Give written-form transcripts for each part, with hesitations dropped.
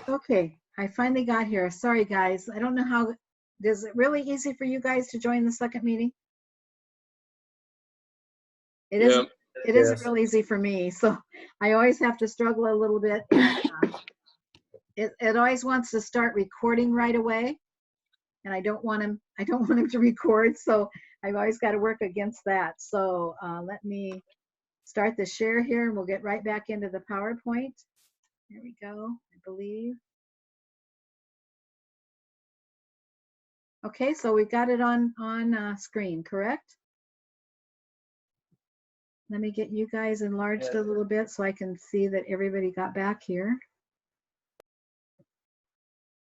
Okay, I finally got here. Sorry, guys. I don't know how. Is it really easy for you guys to join the second meeting? It isn't. It isn't real easy for me, so I always have to struggle a little bit. And, it always wants to start recording right away, and I don't want him. I don't want him to record, so I've always got to work against that. So let me start the share here, and we'll get right back into the PowerPoint. There we go. I believe. Okay, so we've got it on screen, correct? Let me get you guys enlarged a little bit so I can see that everybody got back here.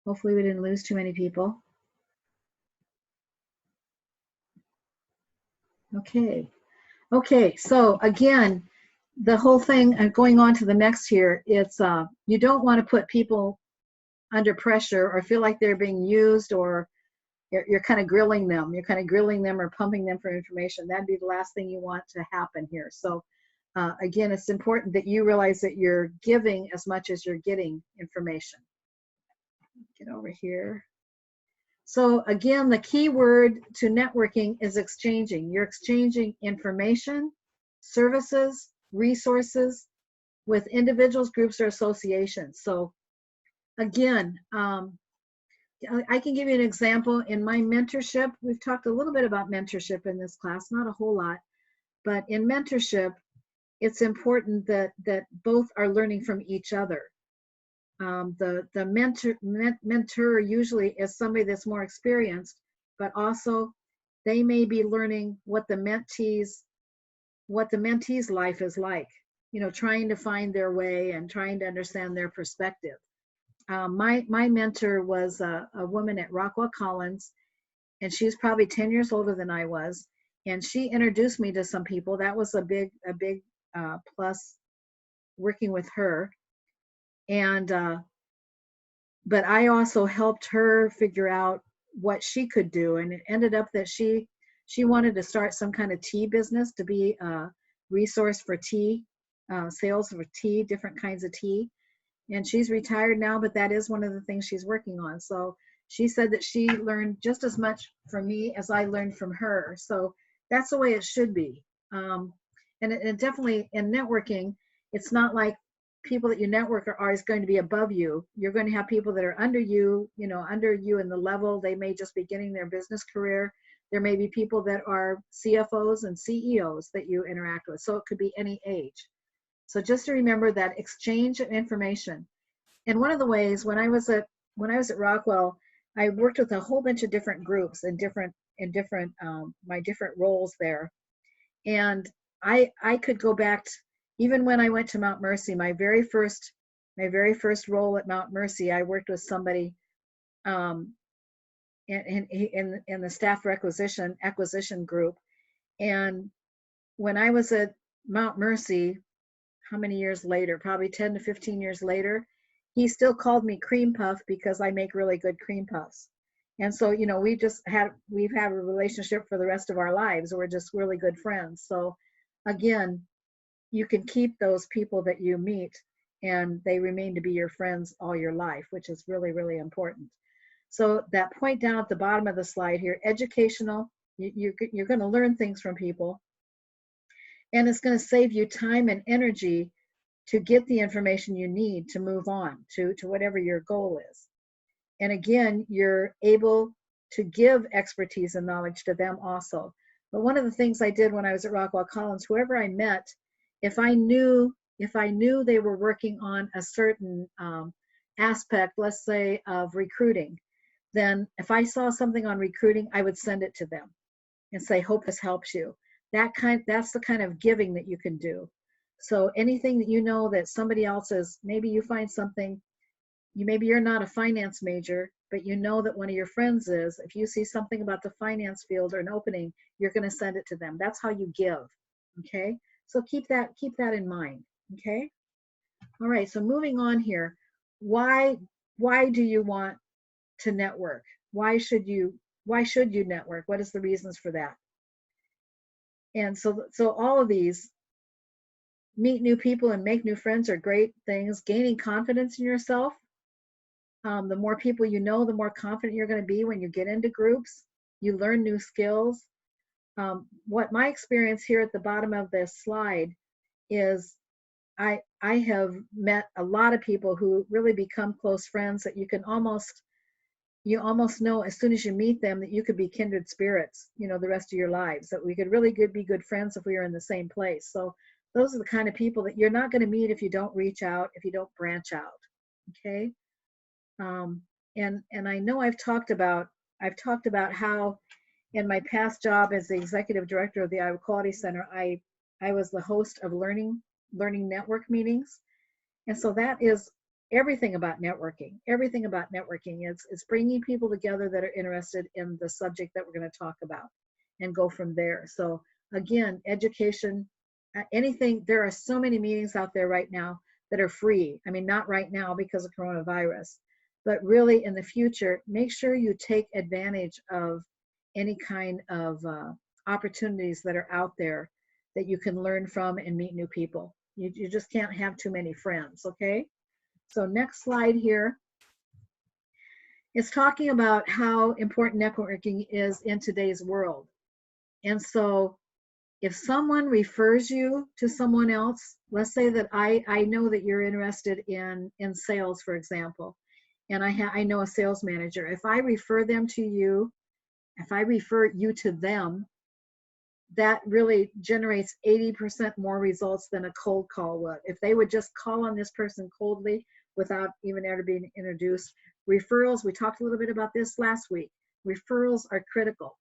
Hopefully we didn't lose too many people. Okay. Okay, so again, the whole thing, going on to the next here, it's you don't want to put people under pressure or feel like they're being used, or you're kind of grilling them. You're kind of grilling them or pumping them for information. That'd be the last thing you want to happen here. So again, it's important that you realize that you're giving as much as you're getting information. Get over here. So again, the key word to networking is exchanging. You're exchanging information, services, resources with individuals, groups, or associations. So again, I can give you an example. In my mentorship, we've talked a little bit about mentorship in this class, not a whole lot, but in mentorship, it's important that both are learning from each other. The mentor usually is somebody that's more experienced, but also they may be learning what the mentee's life is like, you know, trying to find their way and trying to understand their perspective. My mentor was a woman at Rockwell Collins, and she's probably 10 years older than I was, and she introduced me to some people. That was a big plus working with her. And but I also helped her figure out what she could do, and it ended up that she wanted to start some kind of tea business, to be a resource for tea, sales for tea, different kinds of tea. And she's retired now, but that is one of the things she's working on. So she said that she learned just as much from me as I learned from her. So that's the way it should be. And it definitely, in networking, it's not like people that you network are always going to be above you. You're going to have people that are under you, under you in the level. They may just be beginning their business career. There may be people that are CFOs and CEOs that you interact with. So it could be any age. So just to remember that exchange of information. And one of the ways, when I was at Rockwell, I worked with a whole bunch of different groups in my different roles there. And I could go back to, even when I went to Mount Mercy, my very first role at Mount Mercy, I worked with somebody in the staff acquisition group. And when I was at Mount Mercy, how many years later, probably 10 to 15 years later, he still called me Cream Puff because I make really good cream puffs. And so, we've had a relationship for the rest of our lives. We're just really good friends. So again, you can keep those people that you meet and they remain to be your friends all your life, which is really, really important. So that point down at the bottom of the slide here, educational, you're going to learn things from people. And it's going to save you time and energy to get the information you need to move on to whatever your goal is. And again, you're able to give expertise and knowledge to them also. But one of the things I did when I was at Rockwell Collins, whoever I met, if I knew they were working on a certain aspect, let's say of recruiting, then if I saw something on recruiting, I would send it to them and say, hope this helps you. That's the kind of giving that you can do. So anything that you know that somebody else is, maybe you find something, maybe you're not a finance major, but you know that one of your friends is. If you see something about the finance field or an opening, you're going to send it to them. That's how you give. Okay, so keep that in mind. Okay, all right. So moving on here, why do you want to network? Why should you network? What is the reasons for that? And so all of these, meet new people and make new friends are great things. Gaining confidence in yourself. The more people you know, the more confident you're going to be when you get into groups. You learn new skills. What my experience here at the bottom of this slide is I have met a lot of people who really become close friends that you almost know as soon as you meet them that you could be kindred spirits, the rest of your lives, that we could really be good friends if we were in the same place. So those are the kind of people that you're not going to meet if you don't reach out, if you don't branch out. Okay. And I know I've talked about how in my past job as the executive director of the Iowa Quality Center, I was the host of learning network meetings. And so that is everything about networking. It's bringing people together that are interested in the subject that we're going to talk about and go from there. So again, education, anything, there are so many meetings out there right now that are free. I mean, not right now because of coronavirus, but really in the future, make sure you take advantage of any kind of opportunities that are out there that you can learn from and meet new people. You just can't have too many friends, okay? So next slide here is talking about how important networking is in today's world. And so if someone refers you to someone else, let's say that I know that you're interested in sales, for example, and I know a sales manager. If I refer them to you, if I refer you to them, that really generates 80% more results than a cold call would. If they would just call on this person coldly without even ever being introduced. Referrals, we talked a little bit about this last week. Referrals are critical.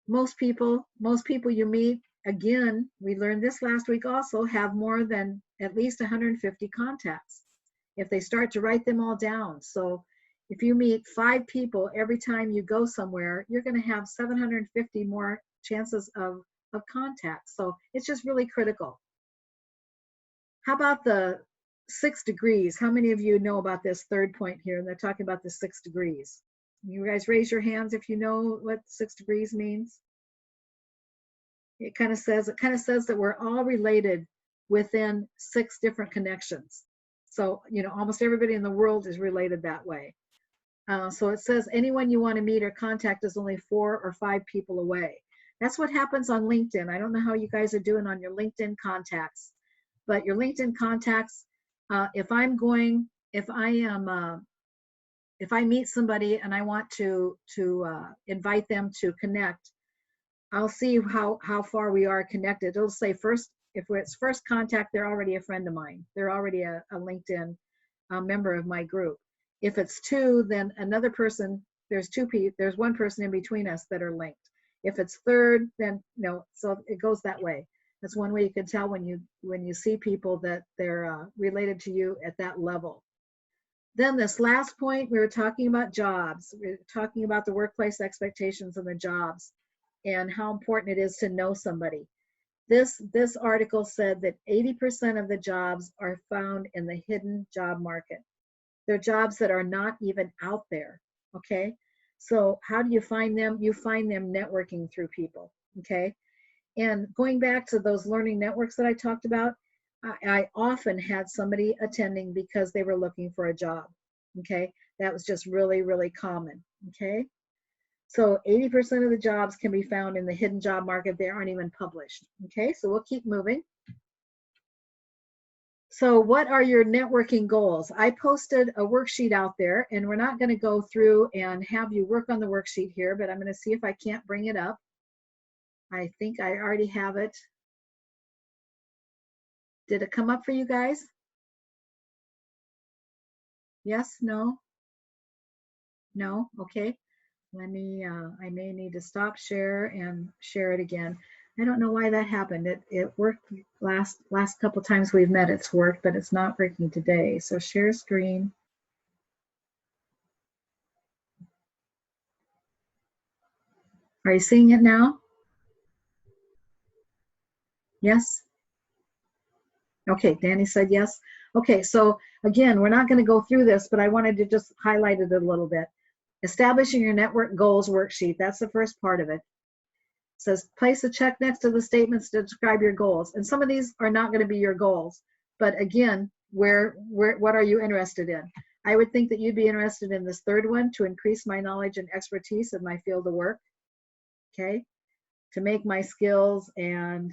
Most people you meet, again, we learned this last week also, have more than at least 150 contacts if they start to write them all down. So if you meet 5 people every time you go somewhere, you're going to have 750 more chances of contact. So it's just really critical. How about the 6 degrees? How many of you know about this third point here? And they're talking about the 6 degrees. You guys raise your hands if you know what 6 degrees means. It kind of says that we're all related within 6 different connections. So, almost everybody in the world is related that way. So it says anyone you want to meet or contact is only 4 or 5 people away. That's what happens on LinkedIn. I don't know how you guys are doing on your LinkedIn contacts, but your LinkedIn contacts, if I meet somebody and I want to invite them to connect, I'll see how far we are connected. It'll say first, if it's first contact, they're already a friend of mine. They're already a LinkedIn member of my group. If it's 2, then another person, there's 2 people, there's 1 person in between us that are linked. If it's 3rd, then no, so it goes that way. That's one way you can tell when you see people that they're related to you at that level. Then this last point, we were talking about jobs. We were talking about the workplace expectations and the jobs and how important it is to know somebody. This article said that 80% of the jobs are found in the hidden job market. They're jobs that are not even out there, okay? So how do you find them? You find them networking through people, okay? And going back to those learning networks that I talked about, I often had somebody attending because they were looking for a job, okay? That was just really, really common, okay? So 80% of the jobs can be found in the hidden job market. They aren't even published, okay? So we'll keep moving. So what are your networking goals? I posted a worksheet out there, and we're not going to go through and have you work on the worksheet here, but I'm going to see if I can't bring it up. I think I already have it. Did it come up for you guys? Yes, no? No, okay. Let me, I may need to stop share and share it again. I don't know why that happened. It worked last couple times we've met, it's worked, but it's not working today. So share screen. Are you seeing it now? Yes? Okay, Danny said yes. Okay, so again, we're not going to go through this, but I wanted to just highlight it a little bit. Establishing your network goals worksheet, that's the first part of it. says place a check next to the statements to describe your goals. And some of these are not going to be your goals, but again, what are you interested in? I would think that you'd be interested in this third one, to increase my knowledge and expertise in my field of work. Okay, to make my skills and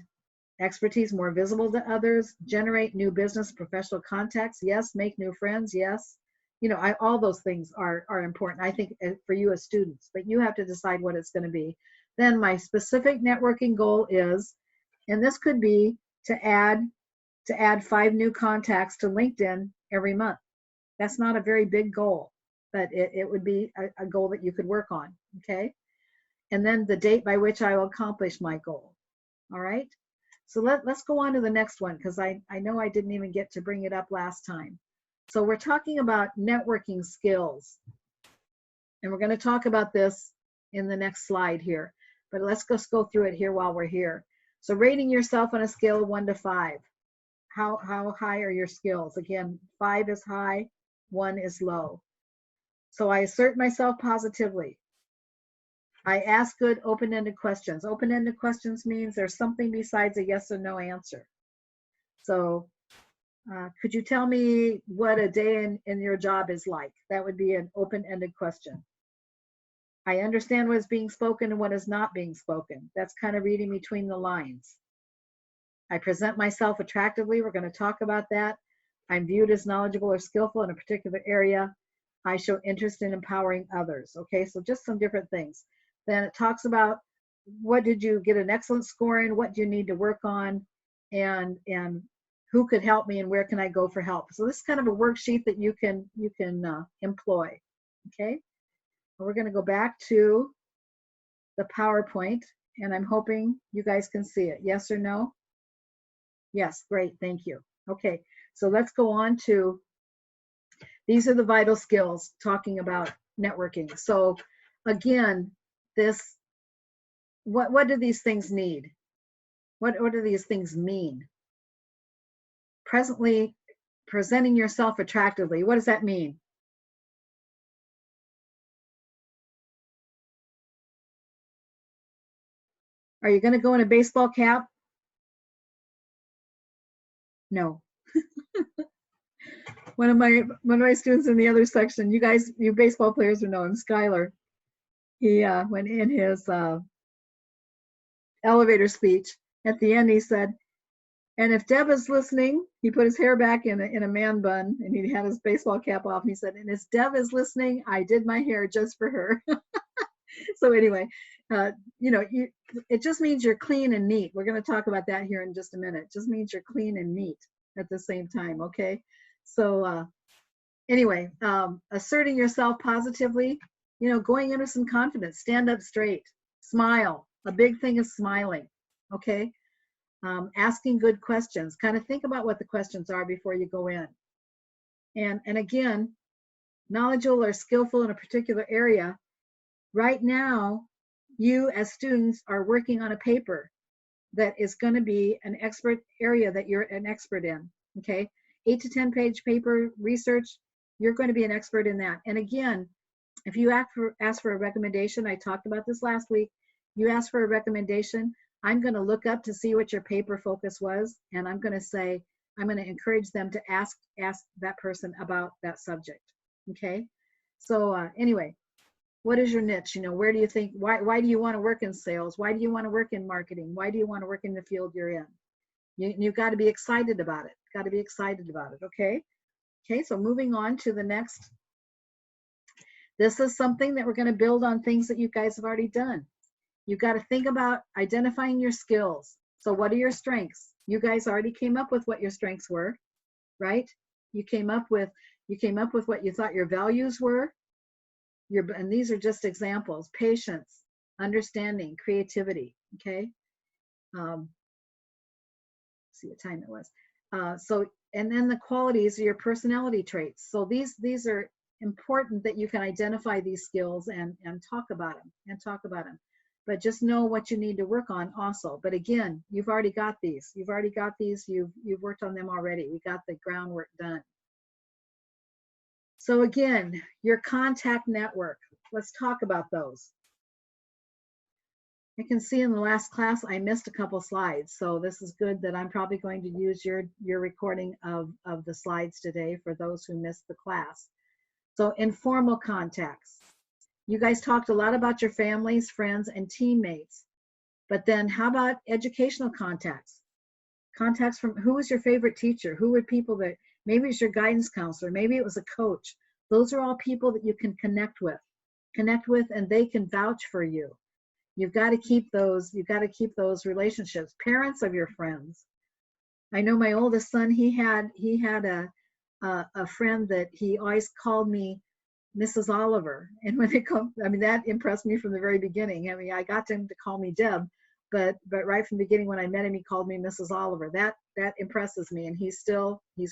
expertise more visible to others, generate new business professional contacts. Yes. Make new friends. Yes. You know, all those things are important, I think, for you as students, but you have to decide what it's going to be. Then my specific networking goal is, and this could be to add 5 new contacts to LinkedIn every month. That's not a very big goal, but it would be a goal that you could work on. Okay. And then the date by which I will accomplish my goal. All right. So let's go on to the next one, because I know I didn't even get to bring it up last time. So we're talking about networking skills. And we're going to talk about this in the next slide here. But let's just go through it here while we're here. So rating yourself on a scale of 1 to 5. How high are your skills? Again, 5 is high, 1 is low. So I assert myself positively. I ask good open-ended questions. Open-ended questions means there's something besides a yes or no answer. So could you tell me what a day in your job is like? That would be an open-ended question. I understand what is being spoken and what is not being spoken. That's kind of reading between the lines. I present myself attractively. We're going to talk about that. I'm viewed as knowledgeable or skillful in a particular area. I show interest in empowering others. Okay, so just some different things. Then it talks about what did you get an excellent score in, what do you need to work on, and who could help me and where can I go for help. So this is kind of a worksheet that you can employ. Okay, we're going to go back to the PowerPoint, and I'm hoping you guys can see it. Yes or no? Yes, great, thank you. Okay, so let's go on to, these are the vital skills, talking about networking. So again, what do these things need? What do these things mean? Presently, presenting yourself attractively, what does that mean? Are you going to go in a baseball cap? No. One of my students in the other section, you baseball players would know him, Skylar. He went in his elevator speech. At the end, he said, and if Deb is listening, he put his hair back in a man bun, and he had his baseball cap off. And he said, and if Deb is listening, I did my hair just for her. So anyway, it just means you're clean and neat. We're going to talk about that here in just a minute. It just means you're clean and neat at the same time. Okay. So anyway, asserting yourself positively, going in with some confidence, stand up straight, smile. A big thing is smiling. Okay. Asking good questions. Kind of think about what the questions are before you go in. And again, knowledgeable or skillful in a particular area. Right now, you as students are working on a paper that is going to be an expert area that you're an expert in. Okay, 8 to 10 page paper research, you're going to be an expert in that. And again, if you ask for a recommendation, I talked about this last week, you ask for a recommendation, I'm going to look up to see what your paper focus was, and I'm going to encourage them to ask that person about that subject. Okay, so anyway, what is your niche? Where do you think, why do you want to work in sales? Why do you want to work in marketing? Why do you want to work in the field you're in? You've got to be excited about it. Got to be excited about it. Okay. Okay. So moving on to the next. This is something that we're going to build on things that you guys have already done. You've got to think about identifying your skills. So what are your strengths? You guys already came up with what your strengths were, right? You came up with what you thought your values were. And these are just examples: patience, understanding, creativity. Okay. See what time it was. And then the qualities are your personality traits. So these are important, that you can identify these skills and talk about them. But just know what you need to work on also. But again, you've already got these. You've worked on them already. We got the groundwork done. So again, your contact network. Let's talk about those. I can see in the last class I missed a couple slides, so this is good that I'm probably going to use your recording of the slides today for those who missed the class. So informal contacts. You guys talked a lot about your families, friends, and teammates, but then how about educational contacts? Contacts from, who was your favorite teacher? Who were people that, maybe it's your guidance counselor, maybe it was a coach. Those are all people that you can connect with, and they can vouch for you. You've got to keep those relationships. Parents of your friends. I know my oldest son, he had a friend that he always called me Mrs. Oliver. And when they come, I mean, that impressed me from the very beginning. I mean, I got him to call me Deb, but right from the beginning when I met him, he called me Mrs. Oliver. That impresses me. And he's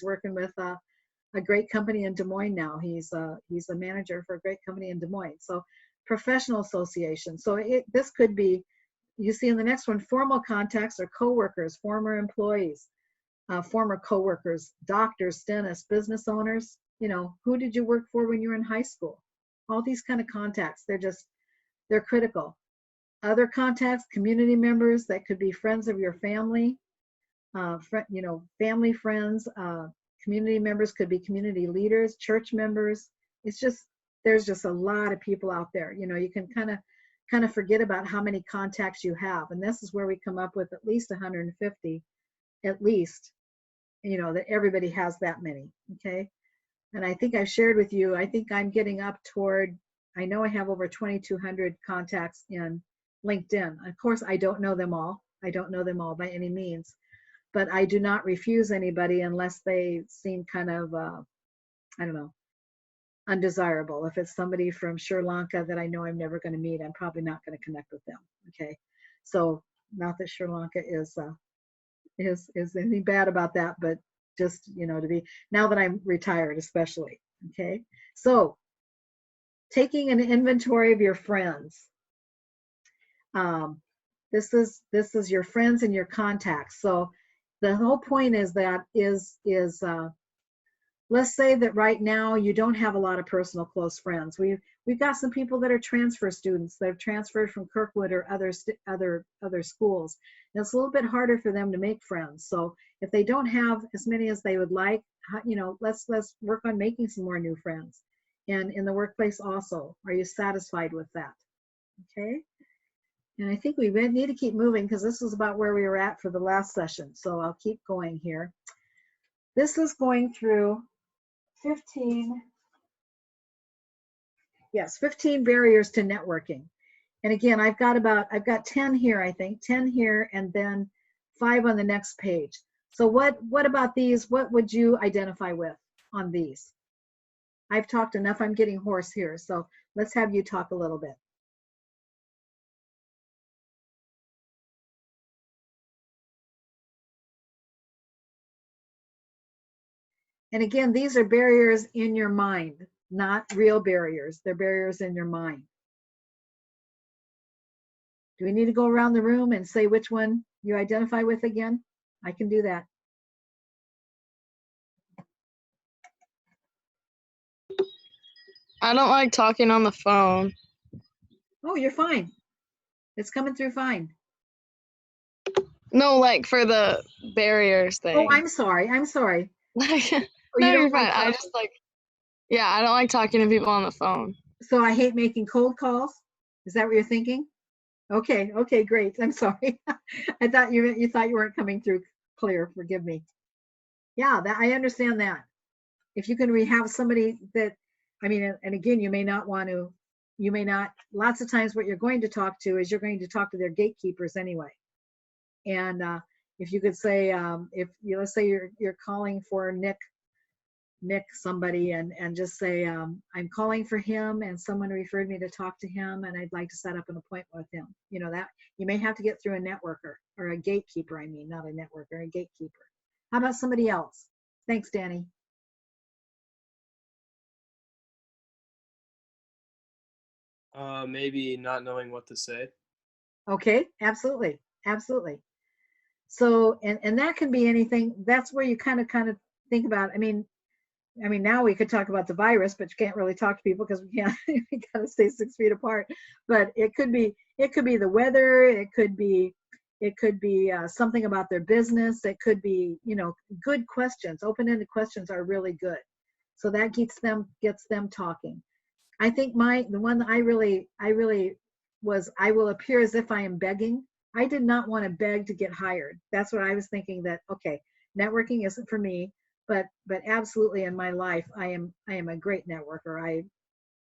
working with a great company in Des Moines now. He's a manager for a great company in Des Moines. So professional association. So this could be, you see in the next one, formal contacts are coworkers, former employees, former coworkers, doctors, dentists, business owners. You know, who did you work for when you were in high school? All these kind of contacts, they're critical. Other contacts, community members, that could be friends of your family, family, friends, community members could be community leaders, church members. There's just a lot of people out there. You know, you can kind of forget about how many contacts you have. And this is where we come up with at least 150, at least, that everybody has that many, okay? And I think I've shared with you, I think I'm getting up toward, I know I have over 2,200 contacts in LinkedIn. Of course, I don't know them all. I don't know them all by any means, but I do not refuse anybody unless they seem kind of, I don't know, undesirable. If it's somebody from Sri Lanka that I know I'm never going to meet, I'm probably not going to connect with them. Okay, so not that Sri Lanka is anything bad about that, but just to be, now that I'm retired, especially. Okay, so taking an inventory of your friends. This is your friends and your contacts. So the whole point is that let's say that right now you don't have a lot of personal close friends. We've got some people that are transfer students that have transferred from Kirkwood or other schools. And it's a little bit harder for them to make friends. So if they don't have as many as they would like, let's work on making some more new friends. And in the workplace also, are you satisfied with that? Okay. And I think we need to keep moving because this was about where we were at for the last session. So I'll keep going here. This is going through 15 barriers to networking. And again, I've got 10 here, I think, 10 here, and then 5 on the next page. So what about these? What would you identify with on these? I've talked enough. I'm getting hoarse here. So let's have you talk a little bit. And again, these are barriers in your mind, not real barriers. They're barriers in your mind. Do we need to go around the room and say which one you identify with again? I can do that. I don't like talking on the phone. Oh, you're fine. It's coming through fine. No, like for the barriers thing. Oh, I'm sorry. No, you're fine. I just I don't like talking to people on the phone. So I hate making cold calls? Is that what you're thinking? Okay, great. I'm sorry. I thought you thought you weren't coming through clear. Forgive me. Yeah, I understand that. If you can have somebody that, I mean, and again, you may not, lots of times what you're going to talk to is you're going to talk to their gatekeepers anyway. And if you could say, let's say you're calling for Nick somebody, and just say, I'm calling for him and someone referred me to talk to him and I'd like to set up an appointment with him. That you may have to get through a networker or a gatekeeper. I mean, not a networker, a gatekeeper. How about somebody else? Thanks, Danny. Maybe not knowing what to say. Okay, absolutely. So, and that can be anything. That's where you kind of think about, I mean, I mean, now we could talk about the virus, but you can't really talk to people because we can't, we got to stay 6 feet apart. But it could be the weather. It could be something about their business. It could be, good questions. Open-ended questions are really good. So that gets them talking. I think the one that I really was, I will appear as if I am begging. I did not want to beg to get hired. That's what I was thinking, that, okay, networking isn't for me, but absolutely in my life, I am a great networker.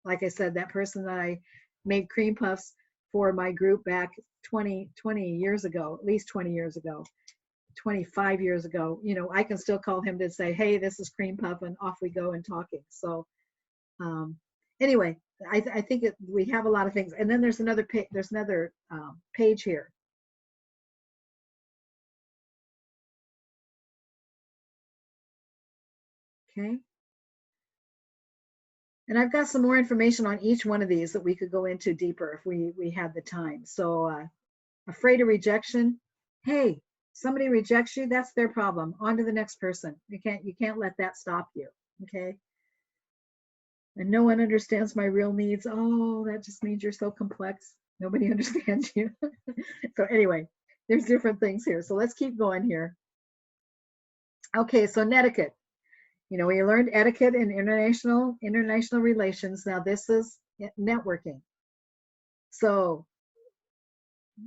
Like I said, that person that I made cream puffs for my group back 20 years ago, at least 20 years ago, 25 years ago, I can still call him to say, hey, this is cream puff, and off we go and talking. So anyway, I think we have a lot of things. And then there's another page here. Okay. And I've got some more information on each one of these that we could go into deeper if we had the time. So afraid of rejection. Hey, somebody rejects you, that's their problem. On to the next person. You can't let that stop you. Okay. And no one understands my real needs. Oh, that just means you're so complex. Nobody understands you. So anyway, there's different things here. So let's keep going here. Okay, so netiquette. We learned etiquette in international relations. Now this is networking. So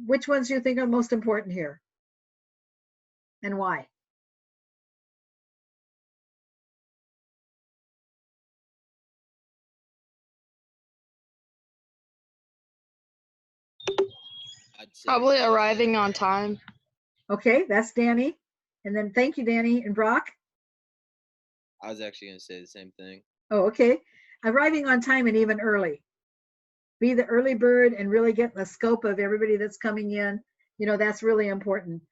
which ones do you think are most important here? And why? Probably arriving on time. Okay, that's Danny. And then thank you, Danny. And Brock? I was actually going to say the same thing. Oh, okay. Arriving on time and even early. Be the early bird and really get the scope of everybody that's coming in. That's really important.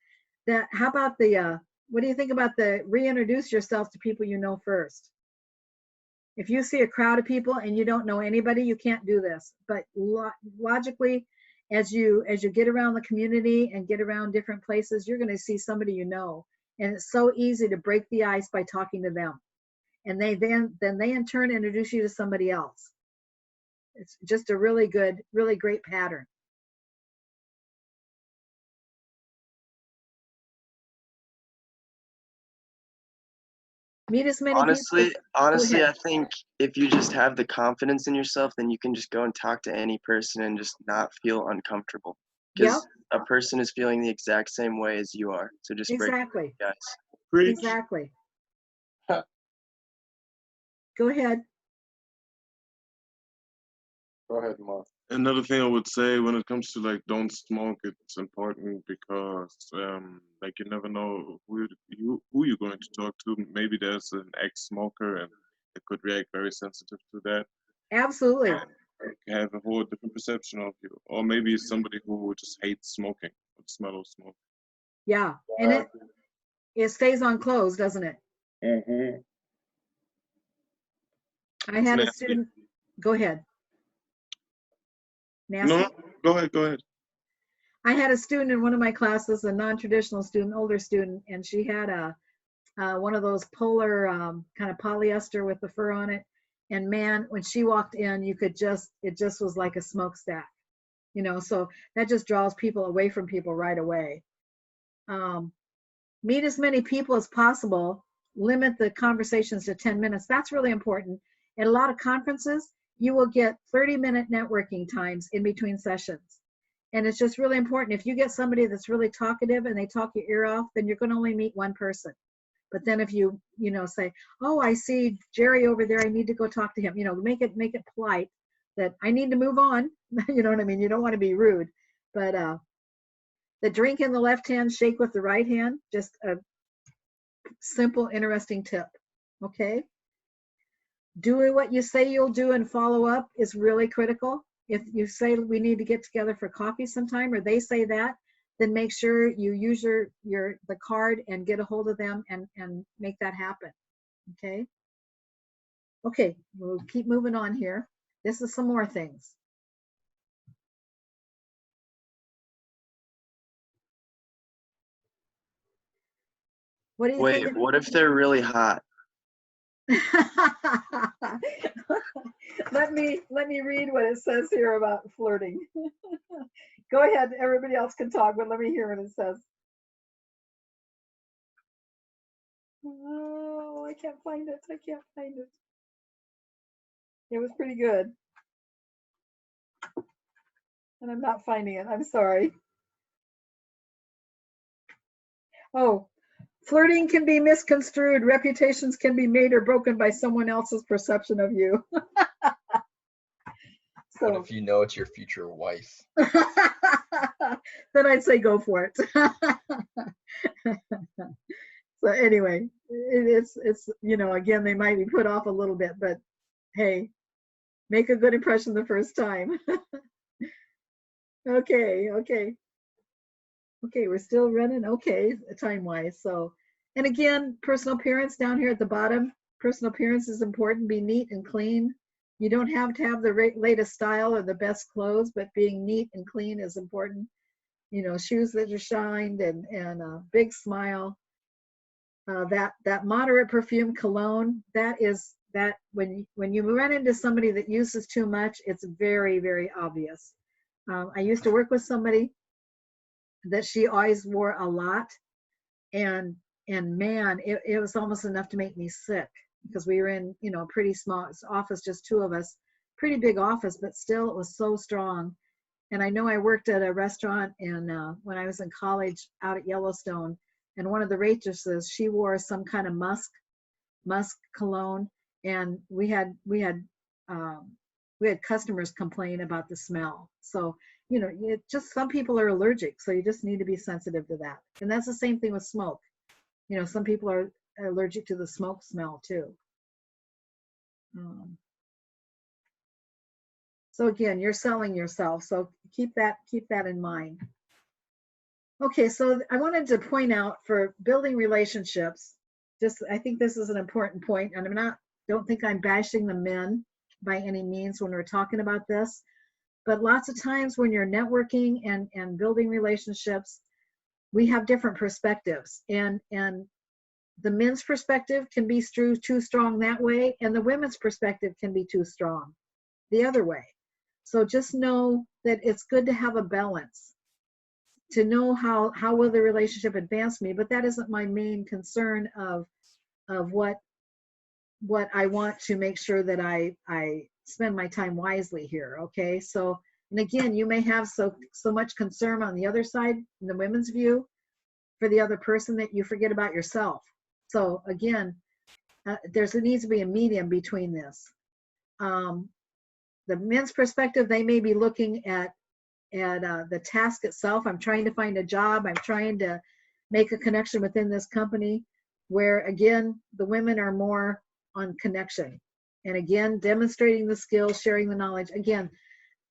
How about what do you think about the reintroduce yourself to people you know first? If you see a crowd of people and you don't know anybody, you can't do this. But logically, as you get around the community and get around different places, you're going to see somebody you know. And it's so easy to break the ice by talking to them. And they then they in turn introduce you to somebody else. It's just a really great pattern. Meet as many honestly, people. Honestly, I think if you just have the confidence in yourself, then you can just go and talk to any person and just not feel uncomfortable. Because a person is feeling the exact same way as you are. So just exactly. break the ice. Exactly. Go ahead. Go ahead, Mark. Another thing I would say when it comes to don't smoke, it's important because you never know who you're going to talk to. Maybe there's an ex-smoker and it could react very sensitive to that. Absolutely. Have a whole different perception of you, or maybe somebody who just hates smoking, the smell of smoke. Yeah, and it stays on clothes, doesn't it? Mm-hmm. I had a student. Go ahead. Nasty? No, go ahead. I had a student in one of my classes, a non-traditional student, older student, and she had one of those polar kind of polyester with the fur on it. And man, when she walked in, it just was like a smokestack, so that just draws people away from people right away. Meet as many people as possible. Limit the conversations to 10 minutes. That's really important. At a lot of conferences, you will get 30-minute networking times in between sessions. And it's just really important. If you get somebody that's really talkative and they talk your ear off, then you're going to only meet one person. But then if you say, oh, I see Jerry over there, I need to go talk to him, make it polite that I need to move on. You know what I mean? You don't want to be rude. But the drink in the left hand, shake with the right hand, just a simple, interesting tip. Okay? Doing what you say you'll do and follow up is really critical. If you say we need to get together for coffee sometime, or they say that, then make sure you use the card and get a hold of them and make that happen. Okay? Okay, we'll keep moving on here. This is some more things. What do you think? Wait, what if they're really hot? Let me read what it says here about flirting. Go ahead, everybody else can talk, but let me hear what it says. Oh, I can't find it. I can't find it. It was pretty good. And I'm not finding it. I'm sorry. Oh, flirting can be misconstrued. Reputations can be made or broken by someone else's perception of you. What if you know it's your future wife? Then I'd say go for it. So anyway, it's you know, again, they might be put off a little bit, but hey, make a good impression the first time. Okay, we're still running okay time wise. So, and again, personal appearance down here at the bottom. Personal appearance is important. Be neat and clean. You don't have to have the latest style or the best clothes, but being neat and clean is important. You know, shoes that are shined and a big smile. That moderate perfume cologne, that when you run into somebody that uses too much, it's very, very obvious. I used to work with somebody that she always wore a lot, and man, it was almost enough to make me sick, because we were in, you know, a pretty small office, just two of us, pretty big office, but still it was so strong. And I know I worked at a restaurant when I was in college out at Yellowstone, and one of the waitresses, she wore some kind of musk cologne, and we had customers complain about the smell. So, you know, just some people are allergic, so you just need to be sensitive to that. And that's the same thing with smoke. You know, some people are allergic to the smoke smell too. So again, you're selling yourself, so keep that in mind. Okay, so I wanted to point out for building relationships, I think this is an important point, and don't think I'm bashing the men by any means when we're talking about this, but lots of times when you're networking and building relationships, we have different perspectives, and the men's perspective can be too strong that way, and the women's perspective can be too strong the other way. So just know that it's good to have a balance, to know how will the relationship advance me, but that isn't my main concern of what I want to make sure that I spend my time wisely here. Okay, so, and again, you may have so much concern on the other side, in the women's view, for the other person, that you forget about yourself. So again, there needs to be a medium between this. The men's perspective, they may be looking at the task itself. I'm trying to find a job. I'm trying to make a connection within this company, where again, the women are more on connection. And again, demonstrating the skills, sharing the knowledge. Again,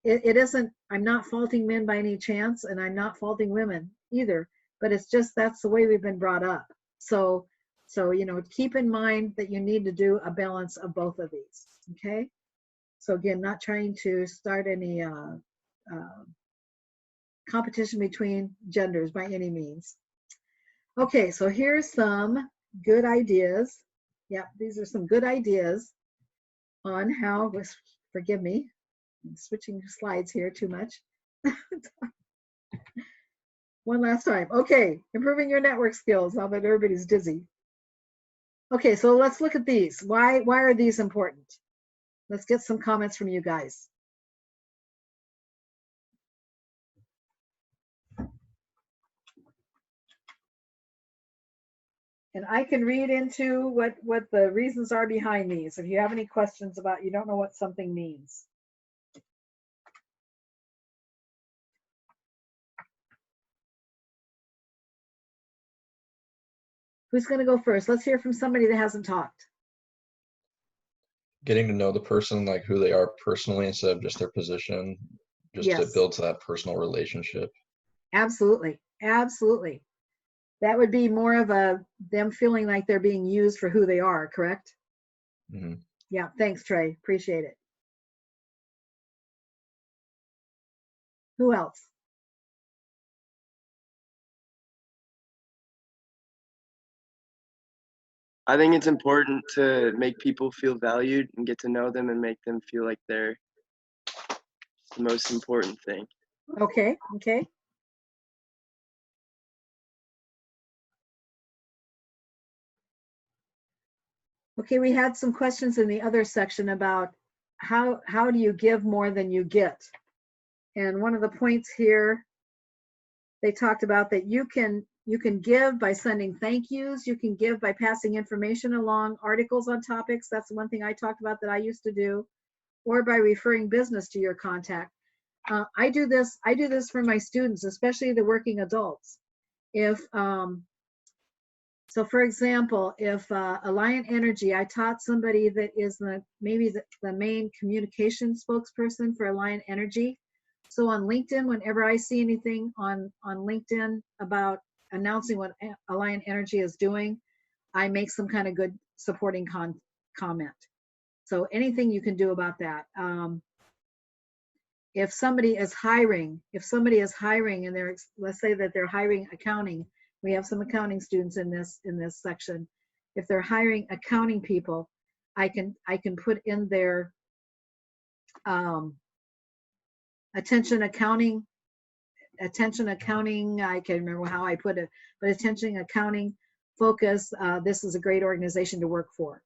it isn't, I'm not faulting men by any chance, and I'm not faulting women either, but it's just, that's the way we've been brought up. So, you know, keep in mind that you need to do a balance of both of these, okay? So again, not trying to start any competition between genders by any means. Okay, so here's some good ideas. Yeah, these are some good ideas on how, forgive me, I'm switching slides here too much. One last time. Okay, improving your network skills now that everybody's dizzy. Okay, so let's look at these. Why are these important? Let's get some comments from you guys. And I can read into what the reasons are behind these. If you have any questions about, you don't know what something means. Who's going to go first? Let's hear from somebody that hasn't talked. Getting to know the person, like who they are personally, instead of just their position, just to build that personal relationship. Absolutely. Absolutely. That would be more of them feeling like they're being used for who they are, correct? Mm-hmm. Yeah, thanks, Trey. Appreciate it. Who else? I think it's important to make people feel valued and get to know them and make them feel like they're the most important thing. Okay, okay. Okay, we had some questions in the other section about how do you give more than you get? And one of the points here, they talked about that you can give by sending thank yous, you can give by passing information along, articles on topics, that's the one thing I talked about that I used to do, or by referring business to your contact. I do this for my students, especially the working adults. If so, for example, if Alliant Energy, I taught somebody that is maybe the main communication spokesperson for Alliant Energy. So on LinkedIn, whenever I see anything on LinkedIn about announcing what Alliant Energy is doing, I make some kind of good supporting comment. So anything you can do about that. If somebody is hiring and let's say that they're hiring accounting, we have some accounting students in this section. If they're hiring accounting people, I can put in their attention accounting, I can't remember how I put it, but attention accounting focus, this is a great organization to work for.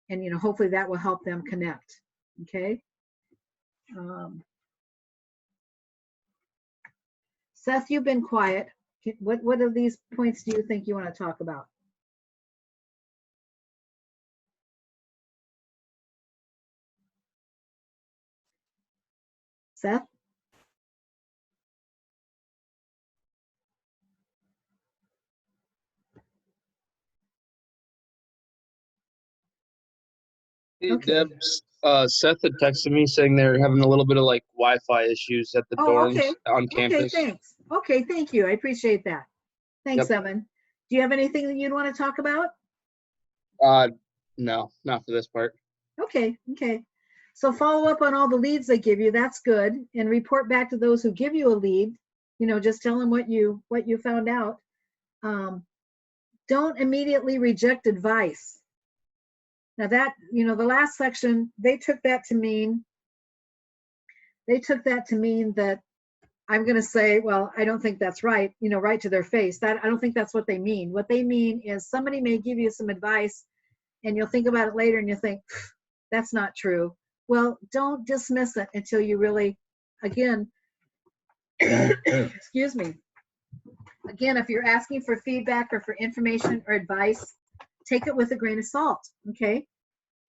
And hopefully that will help them connect. Okay. Seth, you've been quiet. What of these points do you think you want to talk about? Seth? Hey, Okay. Deb, Seth had texted me saying they're having a little bit of like Wi-Fi issues at the dorms Okay. on campus. Okay, thanks. Okay, thank you. I appreciate that. Thanks, Yep. Evan. Do you have anything that you'd want to talk about? No, not for this part. Okay, okay. So follow up on all the leads they give you. That's good. And report back to those who give you a lead. Just tell them what you found out. Don't immediately reject advice. Now that, the last section, they took that to mean that I'm going to say, well, I don't think that's right, right to their face. That I don't think that's what they mean. What they mean is somebody may give you some advice and you'll think about it later and you think, that's not true. Well, don't dismiss it until you really, again, excuse me. Again, if you're asking for feedback or for information or advice, take it with a grain of salt, okay?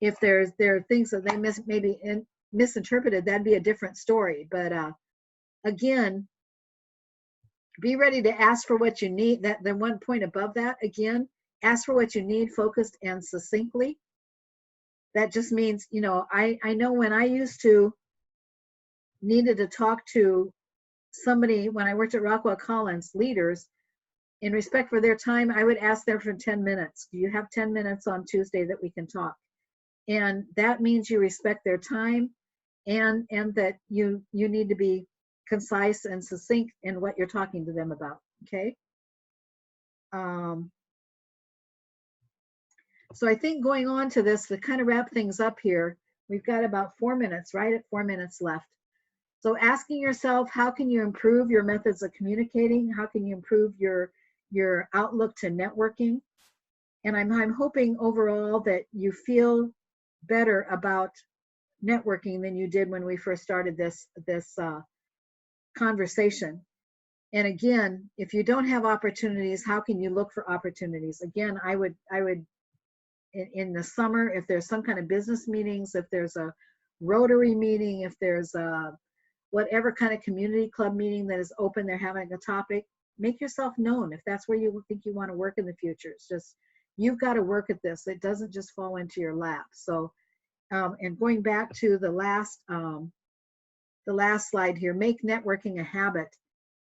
If there are things that they maybe misinterpreted, that'd be a different story. But again, be ready to ask for what you need. That the one point above that, again, ask for what you need, focused and succinctly. That just means, I know when I used to needed to talk to somebody when I worked at Rockwell Collins, leaders, in respect for their time, I would ask them for 10 minutes. Do you have 10 minutes on Tuesday that we can talk? And that means you respect their time and that you need to be concise and succinct in what you're talking to them about, okay? So I think going on to this, to kind of wrap things up here, we've got about 4 minutes, right at 4 minutes left. So asking yourself, how can you improve your methods of communicating? How can you improve your outlook to networking? And I'm hoping overall that you feel better about networking than you did when we first started this conversation. And again, if you don't have opportunities, how can you look for opportunities? Again, I would in the summer, if there's some kind of business meetings, if there's a Rotary meeting, if there's a whatever kind of community club meeting that is open, they're having a topic, make yourself known if that's where you think you want to work in the future. It's just, you've got to work at this. It doesn't just fall into your lap. So, and going back to the last slide here, make networking a habit.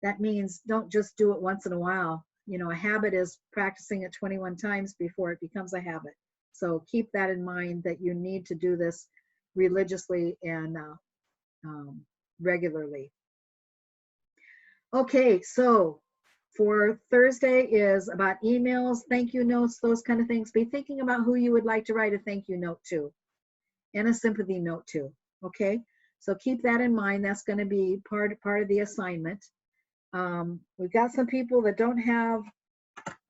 That means don't just do it once in a while. A habit is practicing it 21 times before it becomes a habit. So keep that in mind, that you need to do this religiously and regularly. Okay, so for Thursday is about emails, thank you notes, those kind of things. Be thinking about who you would like to write a thank you note to and a sympathy note to, okay? So keep that in mind. That's going to be part of the assignment. We've got some people that don't have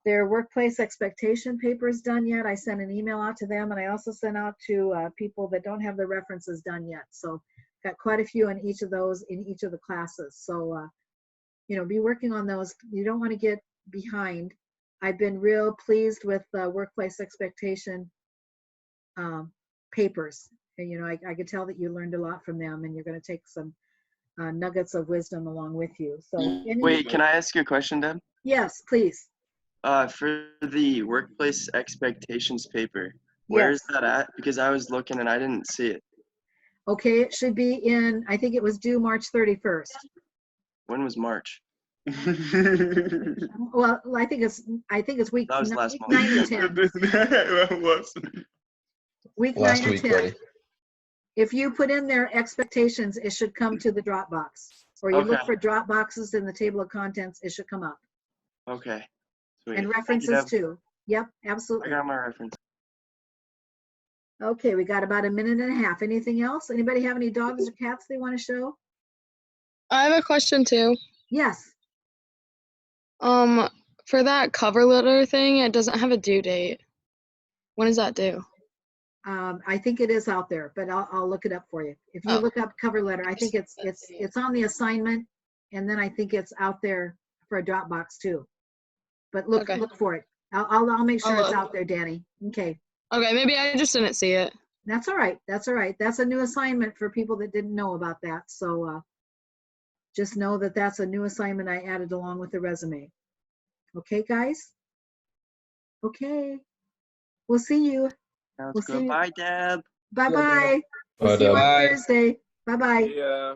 their workplace expectation papers done yet. I sent an email out to them, and I also sent out to people that don't have their references done yet. So got quite a few in each of those in each of the classes. So you know, be working on those. You don't want to get behind. I've been real pleased with the workplace expectation papers. And, you know, I could tell that you learned a lot from them, and you're going to take some nuggets of wisdom along with you. So wait, can I ask you a question, Deb? Yes, please. For the workplace expectations paper, where is that at? Because I was looking and I didn't see it. Okay, it should be in, I think it was due March 31st. When was March? Well, I think it's week, That was week last 9 or month. 10. Week Last 9 or week, 10. buddy. If you put in their expectations, it should come to the Dropbox. Or you look Okay. for Dropboxes in the table of contents, it should come up. Okay. Sweet. And references too. Yep, I absolutely. got my reference. Okay, we got about a minute and a half. Anything else? Anybody have any dogs or cats they want to show? I have a question too. Yes. For that cover letter thing, it doesn't have a due date. When is that due? I think it is out there, but I'll look it up for you. If you look up cover letter, I think it's on the assignment, and then I think it's out there for a Dropbox too. But look for it. I'll make sure it's out there, Danny. Okay. Okay, maybe I just didn't see it. That's all right. That's all right. That's a new assignment for people that didn't know about that. So just know that that's a new assignment I added along with the resume. Okay, guys? Okay. We'll see you. Sounds We'll good. see you. Bye, Deb. Bye-bye. We'll Bye, see you on Deb. Thursday. Bye-bye. Yeah.